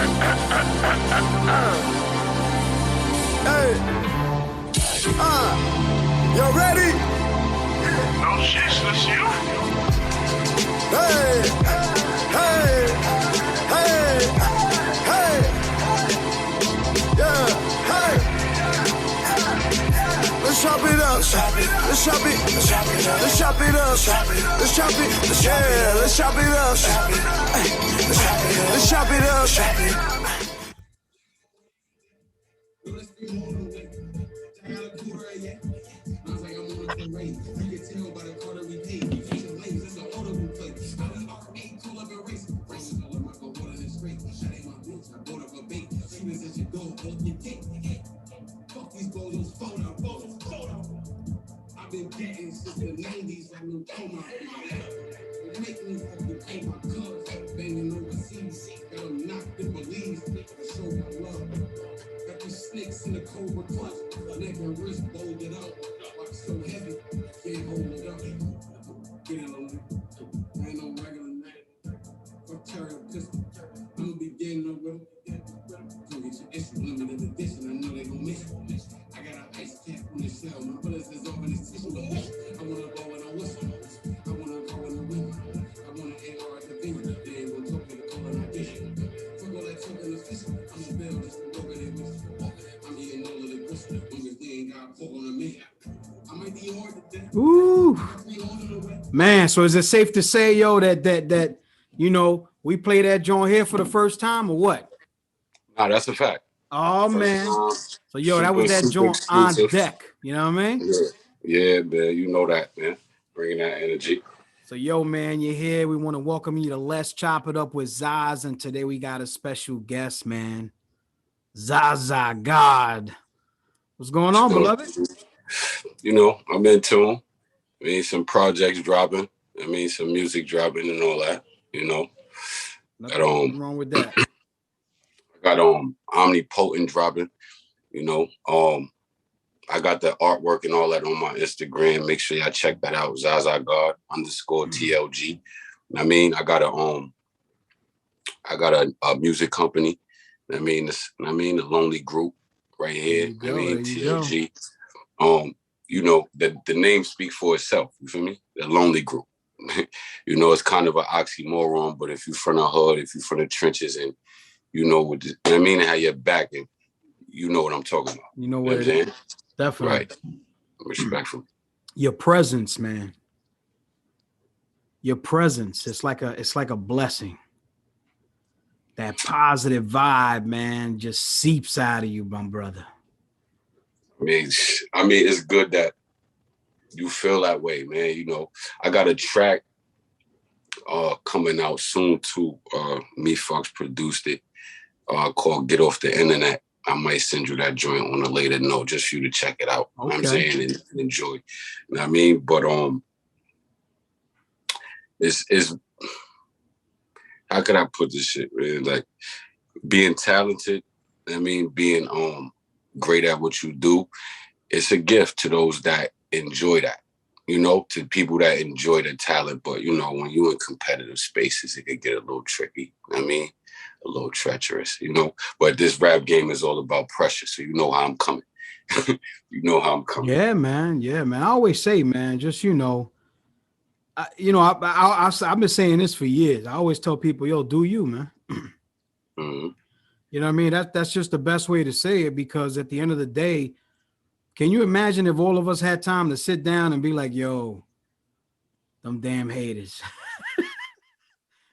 Hey, you ready? No shit, it's you. Hey, hey, hey, hey, yeah, hey. Let's chop it up, let's chop it, let's chop it up, let's chop it, yeah, let's chop it up, let's chop it up. I've been getting since the 90s, I'm in coma. Make me have to pay my cuz, banging overseas, got them knocked in Belize, to show my love. Got these snakes in the cobra clutch, neck and wrist bolted out, like so heavy, can't hold it up. Get it on me, ain't no regular night. Fuck carry a pistol, I'ma be getting up with it. Come get your issue, limited edition, I know they gon' miss it. I got an ice cap on the shell, my bullets is over this tissue. I wanna go in a whistle, I wanna go in a ring. I wanna AR at the venue, they ain't gonna talk to the call and audition. Fuck all that talking official, I'm a build this from over there with. I'm eating all of the gristle, long as they ain't got pork on me. I might be hard to death. Ooh. Man, so is it safe to say, yo, that you know, we play that joint here for the first time or what? Nah, that's a fact. Oh, man. So, yo, that was that joint on deck. You know what I mean? Yeah, man. You know that, man. Bringing that energy. So, yo, man, you're here. We want to welcome you to Let's Chop It Up with Zaz. And today we got a special guest, man. Zaza God. What's going on, beloved? You know, I'm in tune. I mean, some projects dropping. I mean, some music dropping and all that, you know. Nothing wrong with that. I got Omnipotent dropping, you know. I got the artwork and all that on my Instagram. Make sure y'all check that out. Zaza God _TLG. I mean, I got a music company. I mean, the Lonely Group right here. I mean, TLG. You know, the name speaks for itself. You feel me? The Lonely Group. You know, it's kind of an oxymoron, but if you're from the hood, if you're from the trenches, and you know what I mean, how you're backing, you know what I'm talking about. You know what it is. Definitely. Right. Respectful. Your presence, man. Your presence. It's like a blessing. That positive vibe, man, just seeps out of you, my brother. I mean, it's good that you feel that way, man. You know, I got a track coming out soon too. Me Fox produced it, called Get Off the Internet. I might send you that joint on a later note just for you to check it out. Okay. You know what I'm saying, and enjoy. You know what I mean? But it's how could I put this shit, man? Like being talented, I mean, being great at what you do, it's a gift to those that enjoy that, you know, to people that enjoy the talent. But, you know, when you're in competitive spaces, it could get a little tricky. I mean, a little treacherous, you know. But this rap game is all about pressure, so you know how I'm coming. You know how I'm coming. Yeah, man. Yeah, man. I always say, man, just, you know, I've been saying this for years. I always tell people, yo, do you, man. Mm-hmm. You know what I mean? That's just the best way to say it, because at the end of the day, can you imagine if all of us had time to sit down and be like, yo, them damn haters.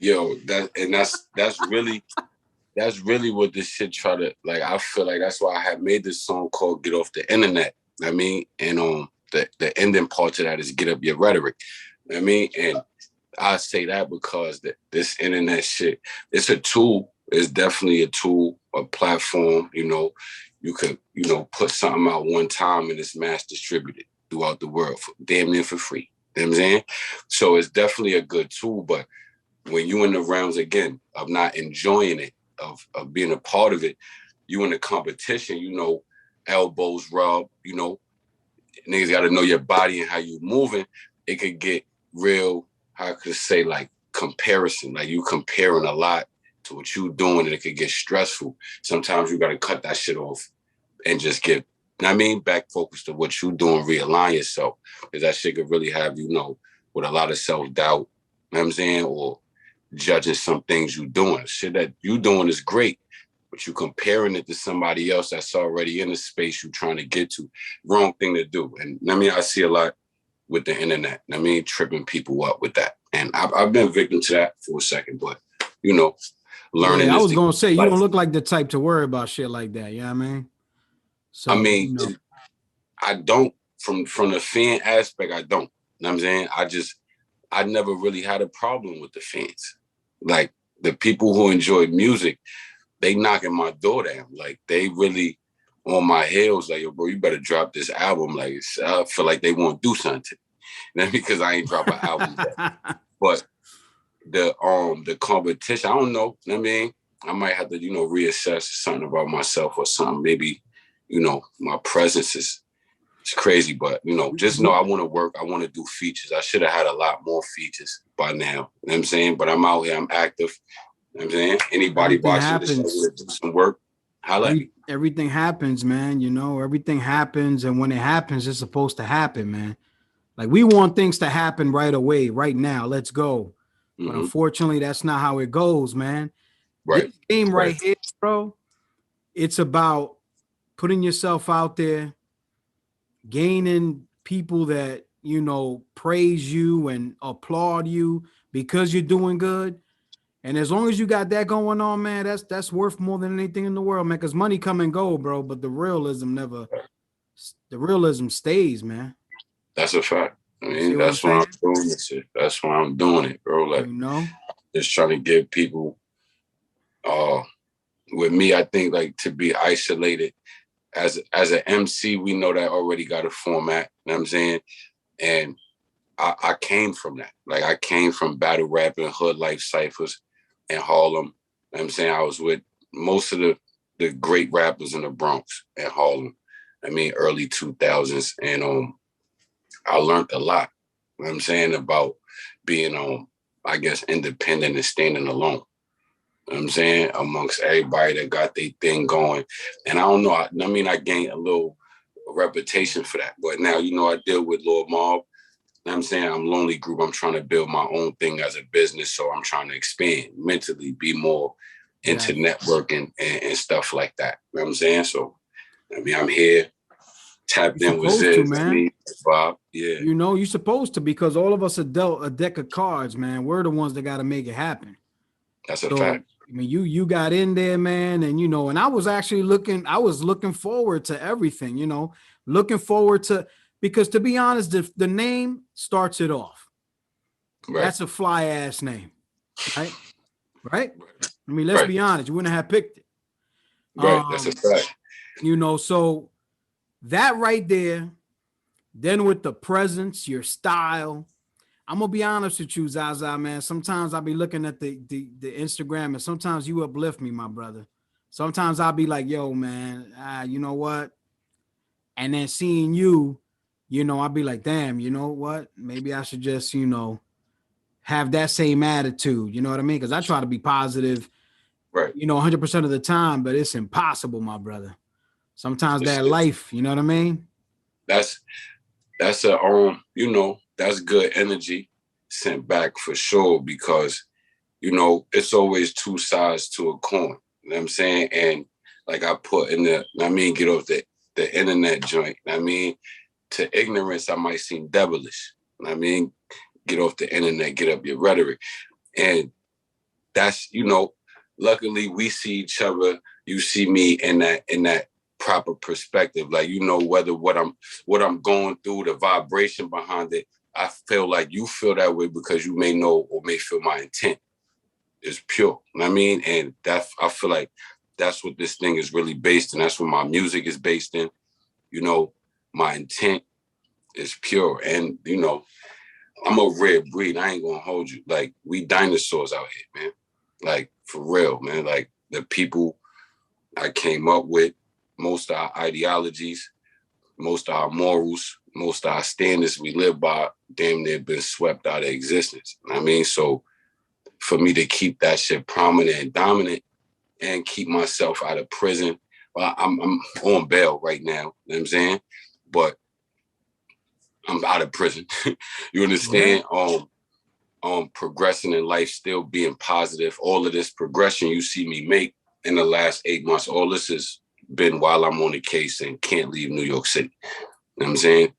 Yo, that's really what this shit try to, like, I feel like that's why I had made this song called Get Off the Internet. I mean, and the ending part to that is get up your rhetoric. I mean, and I say that because this internet shit, it's a tool. It's definitely a tool, a platform. You know, you could, you know, put something out one time and it's mass distributed throughout the world for damn near for free. You know what I'm saying? So it's definitely a good tool. But when you in the realms again of not enjoying it, of being a part of it, you in the competition, you know, elbows rub, you know, niggas got to know your body and how you moving. It could get real, how I could say, like comparison, like you comparing a lot to what you doing, and it could get stressful. Sometimes you got to cut that shit off and just get, back focused to what you doing, realign yourself. Because that shit could really have you, with a lot of self-doubt, you know what I'm saying? Or judging some things you doing. Shit that you doing is great, but you comparing it to somebody else that's already in the space you trying to get to. Wrong thing to do. And I see a lot with the internet. Tripping people up with that. And I've been victim to that for a second, but, learning. Yeah, I was going to say, you don't look like the type to worry about shit like that. You know what I mean? So, I don't, from the fan aspect, I don't. You know what I'm saying? I never really had a problem with the fans. Like, the people who enjoy music, they knocking my door down. Like, they really on my heels, like, yo, bro, you better drop this album. Like, I feel like they won't do something. Because I ain't drop an album yet. But the competition, I don't know. I might have to, reassess something about myself or something. Maybe, my presence is crazy, but just know I want to work. I want to do features. I should have had a lot more features by now. You know what I'm saying? But I'm out here, I'm active. You know what I'm saying? Anybody watching this want to do some work, everything happens, man. Everything happens, and when it happens, it's supposed to happen, man. Like, we want things to happen right away, right now. Let's go. But unfortunately, that's not how it goes, man. Right. This game right here, bro, it's about putting yourself out there, gaining people that, praise you and applaud you because you're doing good. And as long as you got that going on, man, that's worth more than anything in the world, man, because money come and go, bro, but the realism stays, man. That's a fact. That's why I'm doing this shit. That's why I'm doing it, bro. Like, just trying to give people, with me, I think, like, to be isolated as an MC, we know that already got a format, you know what I'm saying? And I came from that. Like, I came from battle rapping, hood life ciphers in Harlem. You know what I'm saying? I was with most of the great rappers in the Bronx and Harlem. Early 2000s. And I learned a lot, you know what I'm saying, about being, I guess, independent and standing alone. You know what I'm saying? Amongst everybody that got their thing going. And I don't know, I gained a little reputation for that. But now, I deal with Lord Mob. You know what I'm saying? I'm Lonely Group. I'm trying to build my own thing as a business. So I'm trying to expand mentally, be more into networking and stuff like that. You know what I'm saying? So, I'm here. Tapped in with Ziz, man. Bob. Yeah. You're supposed to, because all of us are dealt a deck of cards, man. We're the ones that got to make it happen. That's a fact. You got in there, man, and and I was actually looking forward to everything, looking forward to, because to be honest, the name starts it off. Right. That's a fly ass name, right? Right? Let's be honest, you wouldn't have picked it. Right, that's a fact. So that right there, then with the presence, your style. I'm gonna be honest with you, Zaza, man. Sometimes I'll be looking at the Instagram, and sometimes you uplift me, my brother. Sometimes I'll be like, yo, man, you know what? And then seeing you, I'll be like, damn, you know what? Maybe I should just, have that same attitude. You know what I mean? Because I try to be positive, right? 100% of the time, but it's impossible, my brother. Sometimes that life, you know what I mean? That's that's good energy sent back for sure, because, it's always two sides to a coin. You know what I'm saying? And like I put in get off the internet joint. To ignorance, I might seem devilish. Get off the internet, get up your rhetoric. And that's, luckily we see each other. You see me in that proper perspective, like, whether what I'm going through, the vibration behind it, I feel like you feel that way because you may know or may feel my intent is pure. You know what I mean? And I feel like that's what this thing is really based in. That's what my music is based in. My intent is pure. And, I'm a rare breed. I ain't gonna hold you. Like, we dinosaurs out here, man. Like, for real, man. Like, the people I came up with, most of our ideologies, most of our morals, most of our standards we live by, damn near been swept out of existence. So for me to keep that shit prominent and dominant and keep myself out of prison. Well, I'm on bail right now, you know what I'm saying? But I'm out of prison. You understand? Progressing in life, still being positive. All of this progression you see me make in the last 8 months, all this has been while I'm on the case and can't leave New York City. You know what I'm saying?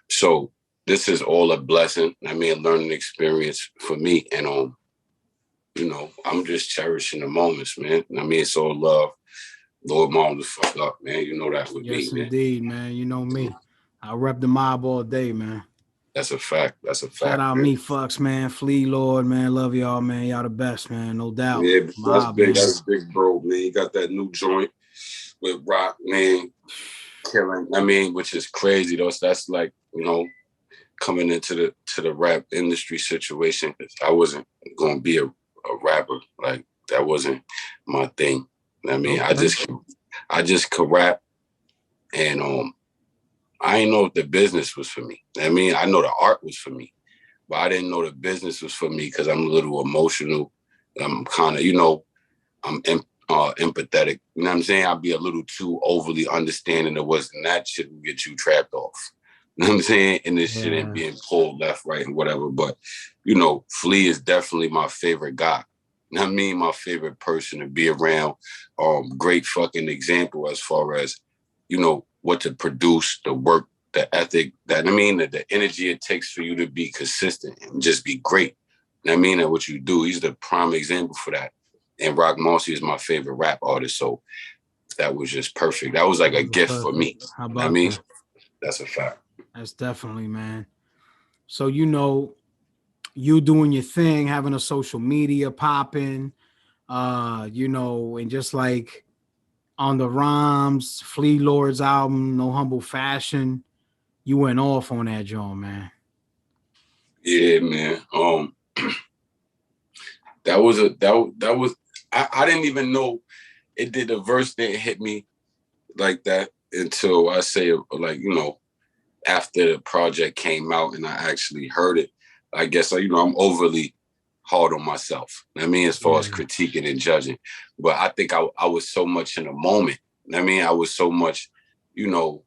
So this is all a blessing. I mean, a learning experience for me. And you know, I'm just cherishing the moments, man. I mean, it's all love. Lord mom the fuck up, man. You know that with me, Yes, man. indeed, man. You know me. I rep the mob all day, man. That's a fact. That's a fact. Shout out man. me fucks, man. Flea Lord, man. Love y'all, man. Y'all the best, man. No doubt. Yeah, mob, that's big. man. That's big, bro, man. You got that new joint with Rock, man. Killing. I mean, which is crazy though. So that's like, you know, coming into the rap industry situation. I wasn't gonna be a rapper. Like that wasn't my thing. I mean, okay. I just could rap, and I didn't know if the business was for me. I mean, I know the art was for me, but I didn't know the business was for me because I'm a little emotional. I'm kind of, you know, I'm empathetic. You know what I'm saying? I'd be a little too overly understanding of what's, and that shit will get you trapped off. You know what I'm saying? And this shit ain't being pulled left, right, and whatever. But, you know, Flea is definitely my favorite guy. You know what I mean? My favorite person to be around. Great fucking example as far as, you know, what to produce, the work, the ethic, that I mean, the energy it takes for you to be consistent and just be great. You know what I mean? At what you do. He's the prime example for that. And Rock Marcy is my favorite rap artist. So that was just perfect. That was like a gift for me. How about you know what I mean? that? That's a fact. That's definitely, man. So, you know, you doing your thing, having a social media popping, you know, and just like on the Rhymes, Flea Lord's album, No Humble Fashion, you went off on that joint, man. Yeah, man. That was I didn't even know it did. The verse didn't hit me like that until I say, like, you know, after the project came out and I actually heard it. I guess, you know, I'm overly hard on myself. I mean, as far as critiquing and judging, but I think I was so much in the moment. I mean, I was so much, you know,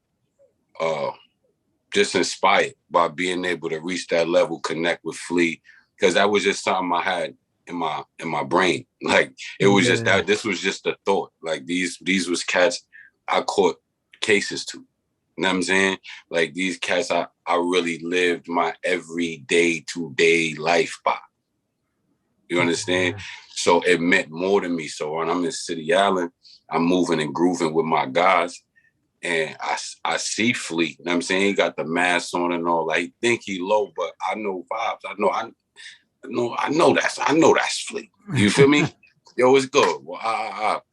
just inspired by being able to reach that level, connect with Flea, because that was just something I had in my brain. Like it was just that. This was just a thought. Like these was cats I caught cases to. You know what I'm saying? Like these cats I really lived my everyday to day life by. You understand? So it meant more to me. So when I'm in City Island, I'm moving and grooving with my guys. And I see Flea. You know what I'm saying? He got the mask on and all. Like, he think he low, but I know vibes. I know that's Flea. You feel me? Yo, it's good. Well,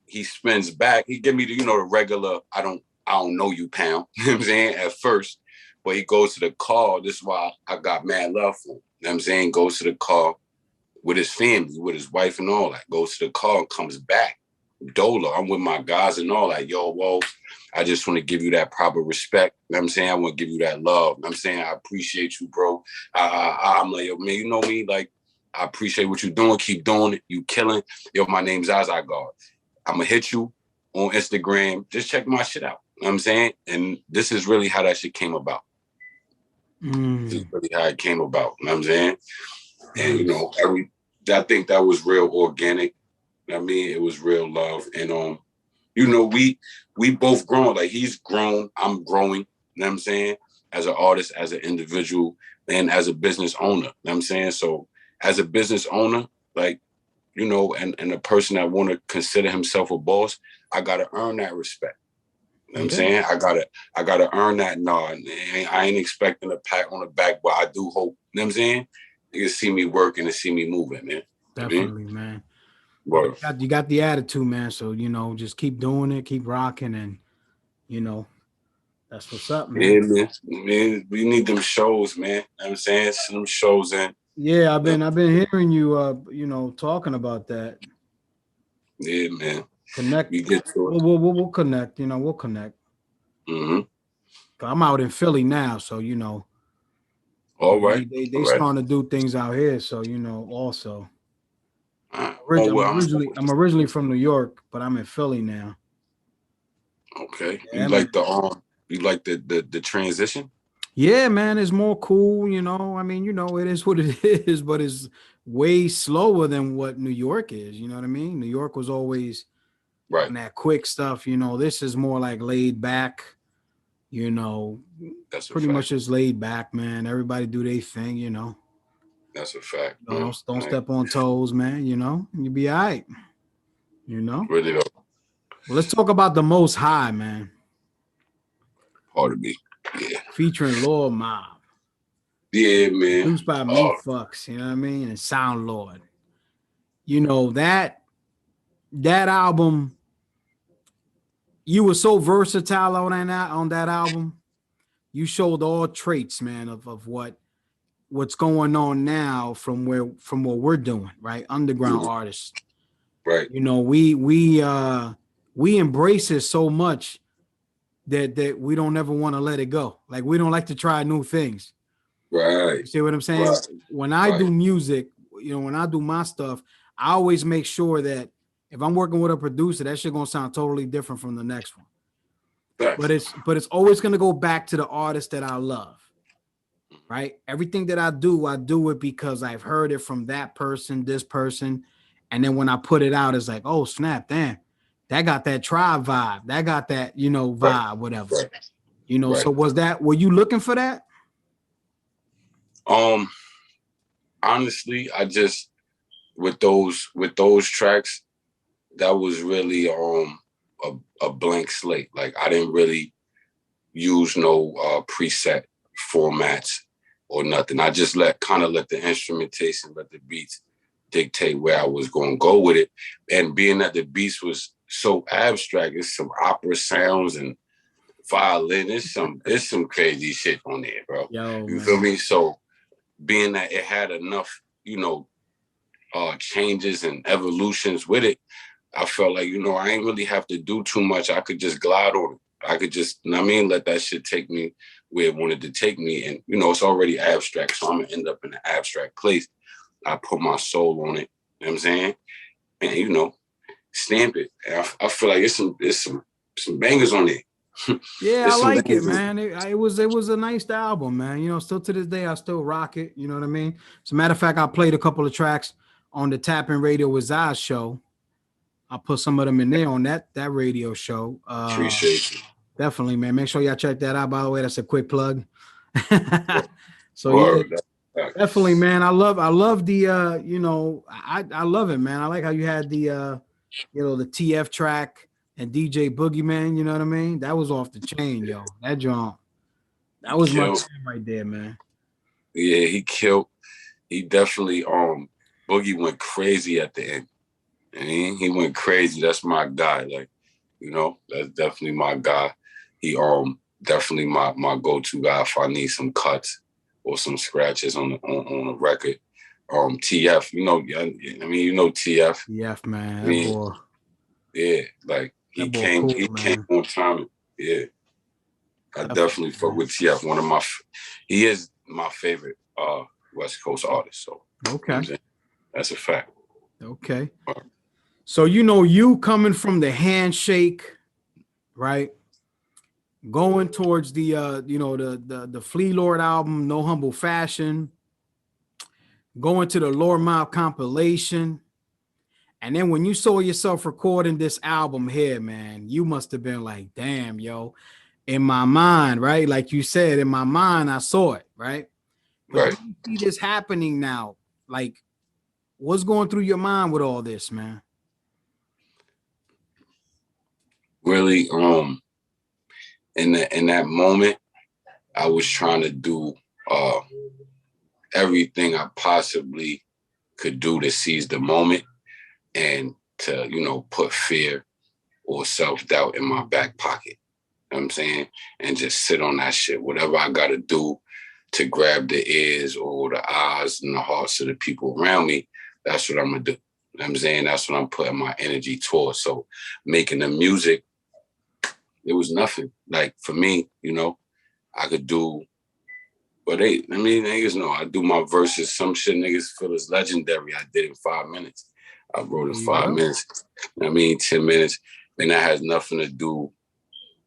he spins back. He give me the, you know, the regular, I don't know you pound. You know what I'm saying? At first. But he goes to the car. This is why I got mad love for him. You know what I'm saying? Goes to the car with his family, with his wife and all that. Goes to the car and comes back. Dolo, I'm with my guys and all that. Yo, whoa, I just want to give you that proper respect. You know what I'm saying? I want to give you that love. You know what I'm saying? I appreciate you, bro. I'm like, yo, man, you know me? Like, I appreciate what you're doing. Keep doing it. You killing. Yo, my name's Zaza God. I'm going to hit you on Instagram. Just check my shit out. You know what I'm saying? And this is really how that shit came about. This is really how it came about. You know what I'm saying? And, you know, I think that was real organic. I mean, it was real love. And, you know, we both grown. Like, he's grown. I'm growing. You know what I'm saying? As an artist, as an individual, and as a business owner. You know what I'm saying? So as a business owner, like, you know, and a person that want to consider himself a boss, I got to earn that respect. You know what I'm saying? I gotta earn that nod. I ain't expecting a pat on the back, but I do hope, you know what I'm saying? You can see me working and see me moving, man. Definitely, man. Well, You got the attitude, man. So, you know, just keep doing it, keep rocking, and, you know, that's what's up, man. Yeah, man, we need them shows, man. You know what I'm saying? Send them shows in. Yeah, I've been hearing you, you know, talking about that. Yeah, man. Connect. We get to it. We'll connect. You know, we'll connect. Mm-hmm. I'm out in Philly now, so you know. All right. They starting to do things out here, so you know. Also, Oh well, I'm originally from New York, but I'm in Philly now. Okay. Yeah, man. You like the transition? Yeah, man, it's more cool, you know. I mean, you know, it is what it is, but it's way slower than what New York is. You know what I mean? New York was always Right. on that quick stuff. You know, this is more like laid back. You know, That's a pretty fact. much just laid back, man. Everybody do their thing. You know, That's a fact. don't step on toes, man. You know, you be all right. You know. Really though. Well, let's talk about the Most High, man. Pardon me. Yeah. Featuring Lord Mob. Yeah, man. Produced by Me Fucks, you know what I mean? And Sound Lord. You know, that album, you were so versatile on that album. You showed all traits, man, of what's going on now from what we're doing, right? Underground artists. Right. You know, we embrace it so much that we don't ever want to let it go. Like we don't like to try new things. Right. You see what I'm saying? Right. When I do music, you know, when I do my stuff, I always make sure that if I'm working with a producer, that shit gonna sound totally different from the next one. Right. But it's always gonna go back to the artist that I love. Right? Everything that I do it because I've heard it from that person, this person, and then when I put it out, it's like, oh snap, damn, that got that tribe vibe, that got that, you know, vibe, whatever. Right. You know, so were you looking for that? Honestly, I just with those tracks, that was really a blank slate. Like I didn't really use no preset formats or nothing. I just let the instrumentation, let the beats dictate where I was going to go with it. And being that the beats was so abstract, it's some opera sounds and violin. It's some crazy shit on there, bro. You feel me? So being that it had enough, you know, changes and evolutions with it, I felt like, you know, I ain't really have to do too much. I could just glide on it. I could just, you know what I mean, let that shit take me where it wanted to take me. And, you know, it's already abstract, so I'm going to end up in an abstract place. I put my soul on it, you know what I'm saying? And, you know, stamp it. And I feel like it's some bangers on it. Yeah, I like it, man. It was a nice album, man. You know, still to this day, I still rock it. You know what I mean? As a matter of fact, I played a couple of tracks on the Tapping Radio with Zaza show. I put some of them in there on that radio show. Appreciate you. Definitely, man. Make sure y'all check that out. By the way, that's a quick plug. So Word. yeah, definitely, man. I love the you know, I love it, man. I like how you had the you know, the TF track and DJ Boogeyman, you know what I mean? That was off the chain, yo. That joint. That was my jam right there, man. Yeah, he killed. He definitely Boogie went crazy at the end. And he went crazy. That's my guy. Like, you know, that's definitely my guy. He definitely my go-to guy if I need some cuts or some scratches on the record. TF, you know, I mean, you know TF. TF, man. I mean, yeah, like he came on time. Yeah. I definitely fuck with TF. He is my favorite West Coast artist. So okay. You know that's a fact. Okay. So you know, you coming from the Handshake, right? Going towards the you know, the Flea Lord album, No Humble Fashion, going to the Lord Mob compilation. And then when you saw yourself recording this album here, man, you must have been like, damn, yo, in my mind, right? Like you said, in my mind, I saw it, right? But right. You see this happening now. Like, what's going through your mind with all this, man? Really, in that moment, I was trying to do everything I possibly could do to seize the moment and to, you know, put fear or self-doubt in my back pocket. You know what I'm saying? And just sit on that shit. Whatever I gotta do to grab the ears or the eyes and the hearts of the people around me, that's what I'm gonna do. You know what I'm saying? That's what I'm putting my energy towards. So making the music, it was nothing. Like for me, you know, I could do, but niggas know I do my verses. Some shit niggas feel is legendary. I did in 5 minutes. I wrote in There you 5 go. minutes. I mean, 10 minutes. And that has nothing to do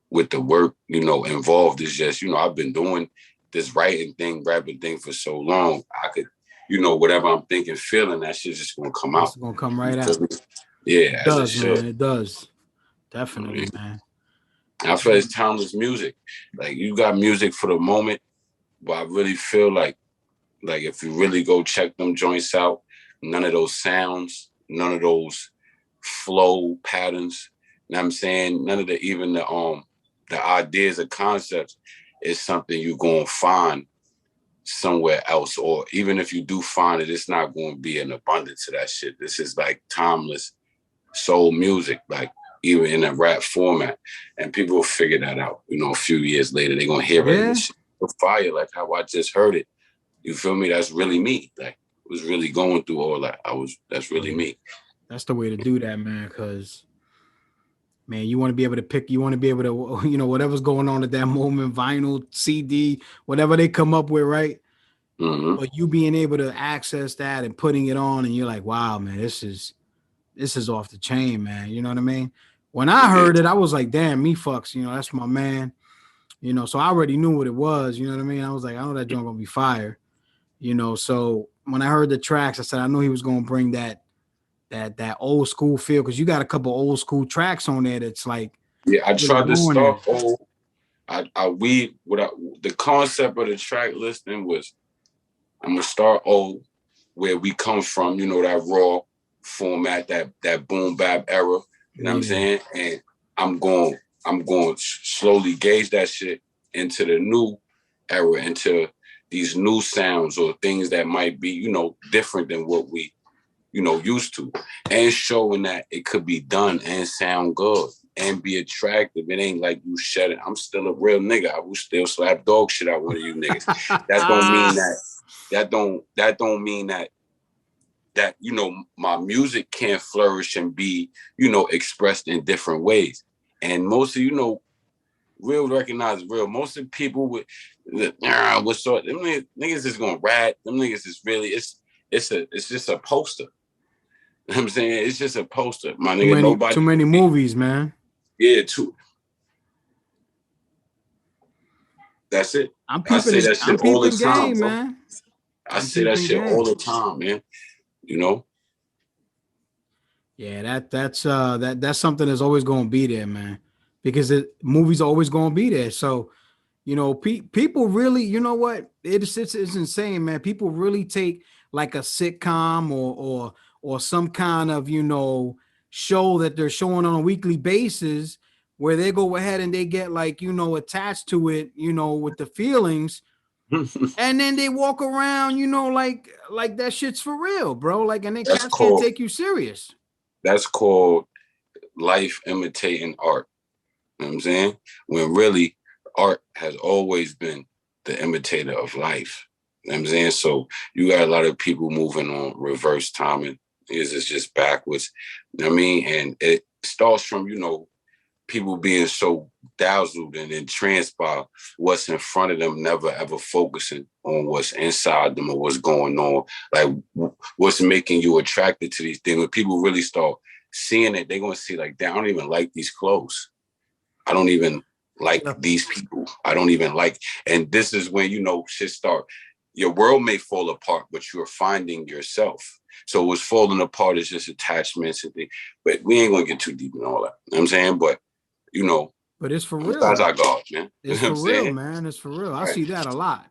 with the work, involved. It's just, I've been doing this writing thing, rapping thing for so long. I could, whatever I'm thinking, feeling, that shit's just gonna come out. It's gonna come right out. Yeah, It as it does, should. man. It does. Definitely, man. I feel it's timeless music. Like, you got music for the moment, but I really feel like if you really go check them joints out, none of those sounds, none of those flow patterns, you know what I'm saying? None of the ideas or concepts is something you're going to find somewhere else. Or even if you do find it, it's not going to be an abundance of that shit. This is like timeless soul music, like even in a rap format. And people will figure that out, a few years later. They're going to hear it and shit. Fire, like how I just heard it. You feel me? That's really me. Like, was really going through all that. That's really me. That's the way to do that, man. Because, man, you want to be able to pick, you want to be able to, whatever's going on at that moment, vinyl, CD, whatever they come up with, right? Mm-hmm. But you being able to access that and putting it on, and you're like, wow, man, this is off the chain, man. You know what I mean? When I heard it, I was like, damn, me fucks, that's my man. So I already knew what it was. You know what I mean? I was like, I know that joint gonna be fire. So when I heard the tracks, I said I knew he was gonna bring that old school feel, because you got a couple old school tracks on there that's like, yeah, I tried to start old. The concept of the track listing was, I'm gonna start old, where we come from, that raw format, that boom bap era, you know what I'm saying? And I'm going to slowly gauge that shit into the new era, into these new sounds or things that might be, different than what we, used to, and showing that it could be done and sound good and be attractive. It ain't like you shut it. I'm still a real nigga. I will still slap dog shit out one of you niggas. That don't mean that don't mean that my music can't flourish and be, expressed in different ways. And most of, real recognize real. Most of the people with what's sort them niggas is gonna rat. Them niggas is really it's just a poster. You know what I'm saying? It's just a poster. My nigga, too many movies, man. Yeah, that's it. I say that shit all the time, bro. Man. I say that shit all the time, man. Yeah, that's something that's always gonna be there, man. Because movies are always gonna be there. So, people really, you know what? It's insane, man. People really take like a sitcom or some kind of, show that they're showing on a weekly basis, where they go ahead and they get like, attached to it, with the feelings. And then they walk around, like that shit's for real, bro. Like, and they can't take you serious. That's called life imitating art. You know what I'm saying? When really art has always been the imitator of life. You know what I'm saying? So you got a lot of people moving on reverse timing. It's just backwards. You know what I mean? And it starts from, people being so dazzled and entranced by what's in front of them, never ever focusing on what's inside them or what's going on. Like, what's making you attracted to these things. When people really start seeing it, they're going to see like, damn, I don't even like these clothes. I don't even like these people. I don't even like, and this is when, shit start. Your world may fall apart, but you're finding yourself. So what's falling apart is just attachments and things. But we ain't going to get too deep in all that. You know what I'm saying? But, but it's for real. Zaza God, man. It's for real, man. It's for real. I see that a lot.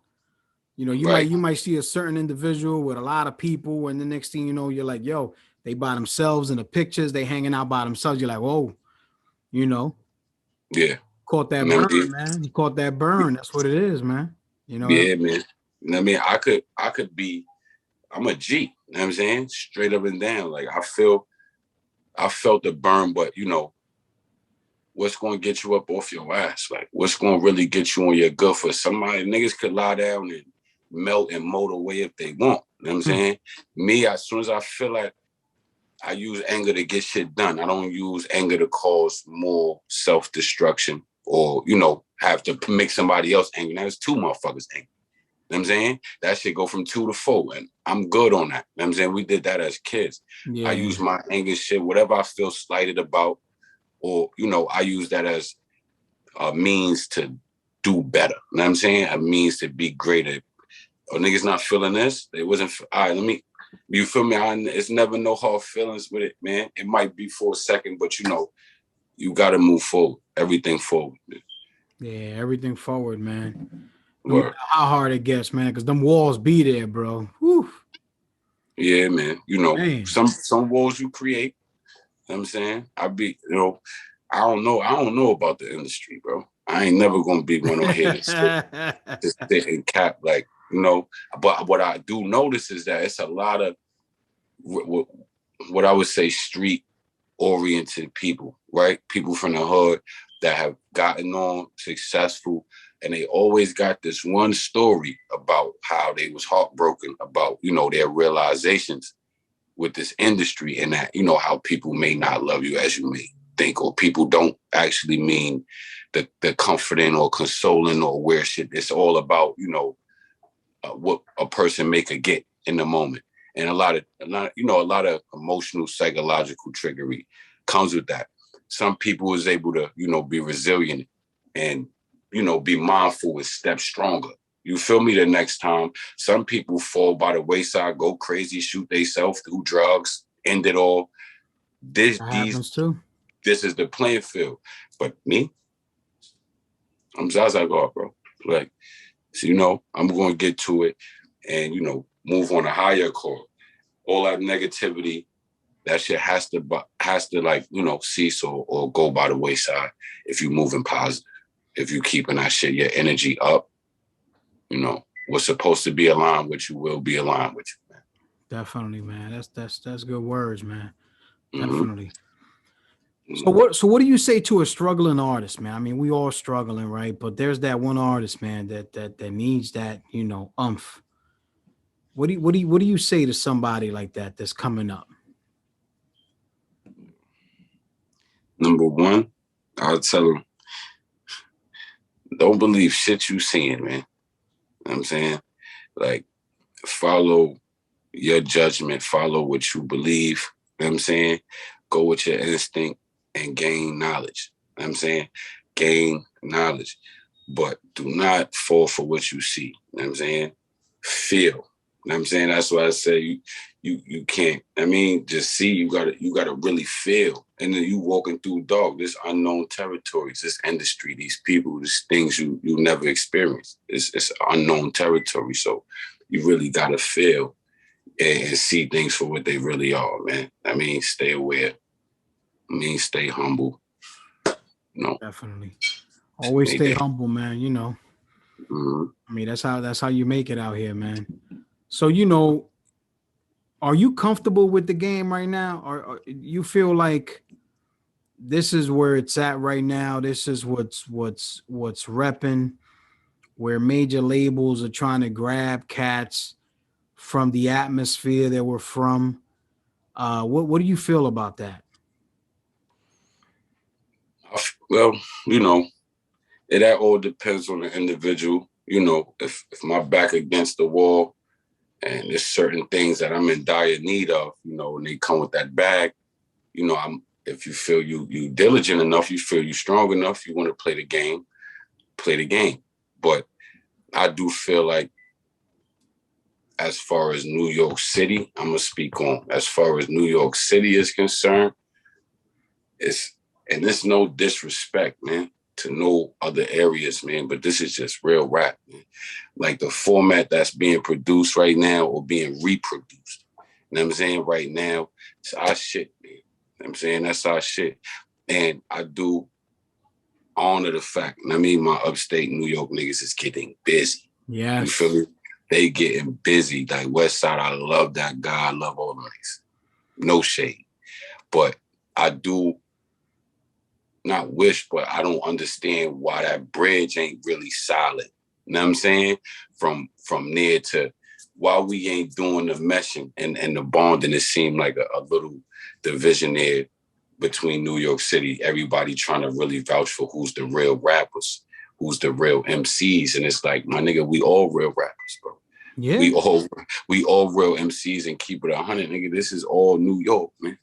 You might see a certain individual with a lot of people, and the next thing you know, you're like, yo, they by themselves in the pictures, they hanging out by themselves. You're like, whoa, Yeah. Caught that burn, man. He caught that burn. That's what it is, man. Yeah, man. I mean, I could be, I'm a G, you know what I'm saying? Straight up and down. Like, I felt the burn, but what's going to get you up off your ass? Like, what's going to really get you on your good for somebody? Niggas could lie down and melt and mold away if they want. You know what I'm saying? Me, as soon as I feel like I use anger to get shit done, I don't use anger to cause more self-destruction or, have to make somebody else angry. Now, there's two motherfuckers angry. know what I'm saying? That shit go from 2 to 4, and I'm good on that. You know what I'm saying? We did that as kids. Yeah. I use my anger shit, whatever I feel slighted about, or, you know, I use that as a means to do better. You know what I'm saying? A means to be greater. Or niggas not feeling this, it wasn't, all right, you feel me? It's never no hard feelings with it, man. It might be for a second, but you know, you got to move forward. Everything forward. Man. Yeah, everything forward, man. No matter how hard it gets, man, because them walls be there, bro. Whew. Yeah, man. You know, man. some walls you create. You know what I'm saying? I don't know about the industry, bro. I ain't never gonna be one on here to sit and cap, like, you know. But what I do notice is that it's a lot of what I would say street oriented people, right? People from the hood that have gotten on successful, and they always got this one story about how they was heartbroken about, you know, their realizations with this industry, and that, you know, how people may not love you as you may think, or people don't actually mean the comforting or consoling or where shit. It's all about, you know, what a person may could get in the moment. And a lot of emotional, psychological trickery comes with that. Some people is able to, you know, be resilient and, you know, be mindful and step stronger. You feel me? The next time, some people fall by the wayside, go crazy, shoot themselves, do drugs, end it all. This is the playing field. But me, I'm Zaza God, bro. Like, so, you know, I'm going to get to it and, you know, move on a higher call. All that negativity, that shit has to like, you know, cease or go by the wayside if you're moving positive. If you keeping that shit, your energy up, you know, what's supposed to be aligned with you will be aligned with you, man. Definitely, man. That's good words, man. Definitely. Mm-hmm. So what do you say to a struggling artist, man? I mean, we all struggling, right? But there's that one artist, man, that needs that, you know, umph. What do you say to somebody like that that's coming up? Number one, I'll tell them, don't believe shit you seeing, man. You know what I'm saying? Like, follow your judgment, follow what you believe. You know what I'm saying? Go with your instinct and gain knowledge. You know what I'm saying? Gain knowledge. But do not fall for what you see. You know what I'm saying? Feel. You know what I'm saying? That's why I say you can't. I mean, just see, you gotta really feel. And then you walking through dark, this unknown territories, this industry, these people, these things you never experienced. It's unknown territory. So you really gotta feel and see things for what they really are, man. I mean, stay aware. I mean, stay humble. You know? Definitely. Always stay humble, man, you know. Mm-hmm. I mean, that's how you make it out here, man. So, you know, are you comfortable with the game right now? Or you feel like this is where it's at right now? This is what's repping, where major labels are trying to grab cats from the atmosphere that we're from. What do you feel about that? Well, you know, that all depends on the individual. You know, if my back against the wall and there's certain things that I'm in dire need of, you know, and they come with that bag, you know, if you feel you diligent enough, you feel you strong enough, you want to play the game, play the game. But I do feel like, as far as New York City, I'm gonna speak on. As far as New York City is concerned, it's no disrespect, man, to no other areas, man, but this is just real rap, man. Like the format that's being produced right now or being reproduced. You know what I'm saying? Right now, it's our shit, man. You know what I'm saying? That's our shit. And I do honor the fact, and I mean, my upstate New York niggas is getting busy. Yeah. You feel me? They getting busy. Like West Side, I love that guy. I love all the niggas. No shade. But I do not wish, but I don't understand why that bridge ain't really solid. You know what I'm saying? From there to why we ain't doing the meshing and the bonding. It seemed like a little division there between New York City. Everybody trying to really vouch for who's the real rappers, who's the real MCs. And it's like, my nigga, we all real rappers, Yeah. We all real MCs and keep it 100, nigga. This is all New York, man.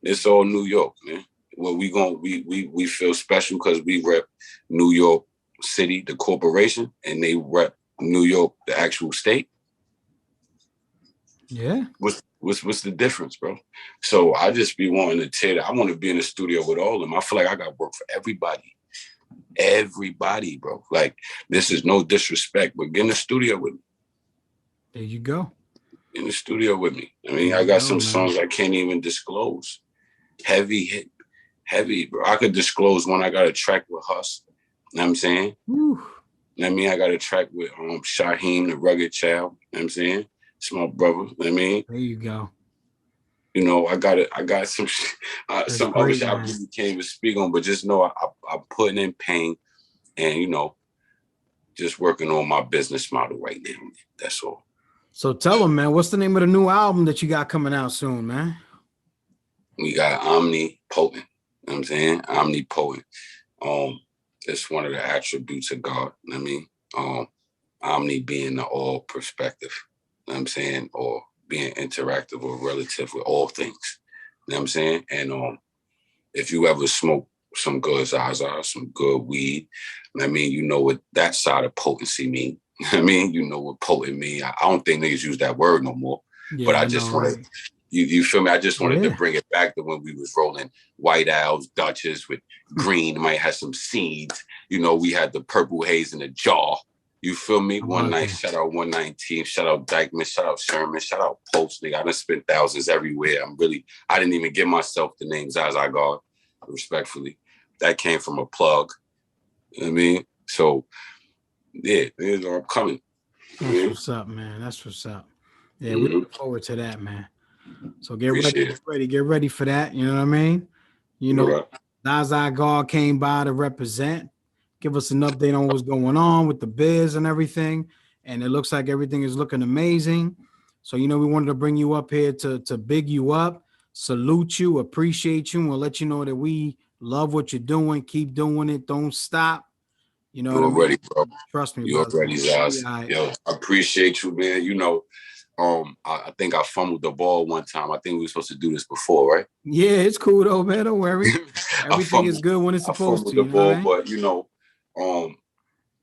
It's all New York, man. Well, we feel special because we rep New York City, the corporation, and they rep New York, the actual state. Yeah. What's the difference, bro? So I just be wanting to tear that. I want to be in the studio with all of them. I feel like I got work for everybody. Everybody, bro. Like, this is no disrespect, but get in the studio with me. There you go. In the studio with me. I mean, I got some songs I can't even disclose. Heavy, bro. I could disclose when I got a track with Huss. You know what I'm saying? Whew. You know what I mean? I got a track with Shaheem, the Rugged Child. You know what I'm saying? It's my brother. You know what I mean? There you go. You know, I got some some other shit I really can't even speak on, but just know I'm putting in pain and, you know, just working on my business model right now. That's all. So tell them, man, what's the name of the new album that you got coming out soon, man? We got Omnipotent. You know what I'm saying? Omnipotent. It's one of the attributes of God. You know what I mean? Omni being the all perspective. You know what I'm saying? Or being interactive or relative with all things. You know what I'm saying? And if you ever smoke some good Zaza, some good weed, I mean, you know what that side of potency mean. I mean, you know what potent mean. I don't think niggas use that word no more. Yeah, but I just wanted, you feel me? I just wanted to bring it back to when we was rolling White Owls, Dutchess with green, might have some seeds. You know, we had the purple haze in the jaw. You feel me? One night, shout out 119, shout out Dykeman, shout out Sherman, shout out Post, nigga. I done spent thousands everywhere. I didn't even give myself the name Zaza God, respectfully. That came from a plug. You know what I mean? So, yeah, I'm coming. That's what's up, man. That's what's up. Yeah, we look forward to that, man. So get ready for that. You know what I mean? You know, Zaza God came by to represent, give us an update on what's going on with the biz and everything. And it looks like everything is looking amazing. So, you know, we wanted to bring you up here to big you up, salute you, appreciate you, and we'll let you know that we love what you're doing. Keep doing it. Don't stop. You know, you're ready, bro. Trust me, you're ready, Zaz. Yo, I appreciate you, man. You know, I think I fumbled the ball one time. I think we were supposed to do this before, right? Yeah, it's cool though, man. Don't worry. Everything is good when it's supposed to. I fumbled the ball, but you know,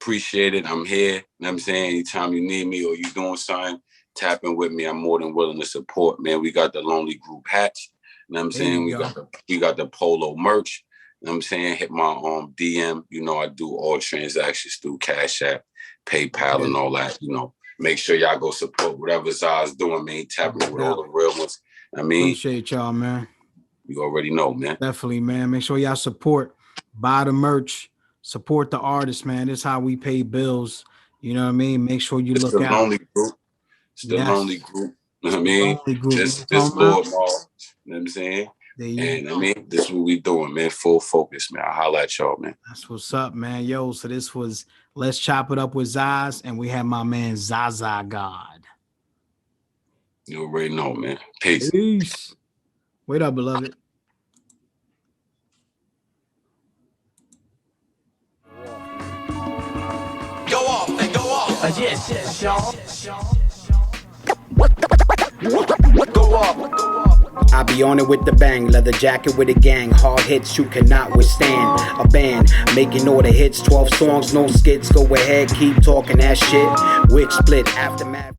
appreciate it. I'm here. You know what I'm saying? Anytime you need me or you doing something, tap in with me. I'm more than willing to support, man. We got the Lonely Group hats. You know what I'm saying? We got the polo merch. You know what I'm saying? Hit my DM. You know, I do all transactions through Cash App, PayPal, and all that. You know, make sure y'all go support whatever Zaz doing, man. Tapping with all the real ones. I mean, appreciate y'all, man. You already know, man. Definitely, man. Make sure y'all support, buy the merch, support the artists, man. This is how we pay bills. You know what I mean? Make sure you look out. Lonely group. It's the Lonely Group. You know what I mean? This Lord Maul. You know what I'm saying? And I mean, this is what we doing, man. Full focus, man. I'll holla at y'all, man. That's what's up, man. Yo, so this was Let's Chop It Up with Zaz, and we have my man Zaza God. You already know, man. Peace. Peace. Wait up, beloved. Go off, then go off. Yes, y'all. Go off. I be on it with the bang, leather jacket with a gang, hard hits you cannot withstand. A band making all the hits, 12 songs, no skits. Go ahead, keep talking that shit. Wig split, aftermath.